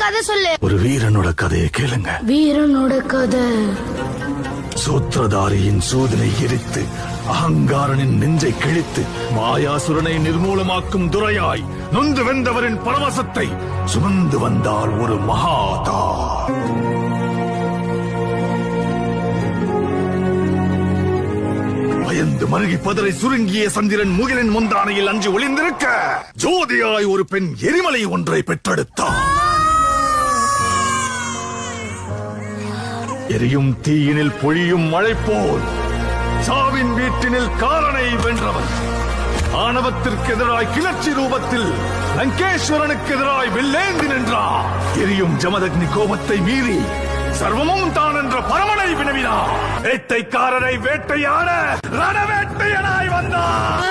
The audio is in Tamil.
கதை சொல்லு. ஒரு வீரனோட கதையை கேளுங்க. வீரனோட கதை. சூத்திரதாரியின் சூதனை எரித்து அகங்காரனின் நெஞ்சை கிழித்து மாயாசுரனை நிர்மூலமாக்கும் துரையாய் நொந்து வெந்தவரின் பரவசத்தை சுமந்து வந்தாள் ஒரு மகாதா. பயந்து மருகி பதரை சுருங்கிய சந்திரன் முகிலின் முந்தானையில் அஞ்சு ஒளிந்திருக்க ஜோதியாய் ஒரு பெண் எரிமலை ஒன்றை பெற்றெடுத்தார். எரியும் தீயினில் பொழியும் மழை போல் சாவின் வீட்டினில் காலனை வென்றவன். ஆணவத்திற்கு எதிராய் கிளர்ச்சி ரூபத்தில் லங்கேஸ்வரனுக்கு எதிராய் வெள்ளேந்தி நின்றார். எரியும் ஜமதக்னி கோபத்தை மீறி சர்வமும் தான் என்ற பரமனை வினவினார். வேட்டைக்காரரை வேட்டையாட ரணவேட்டையனாய் வந்தார்.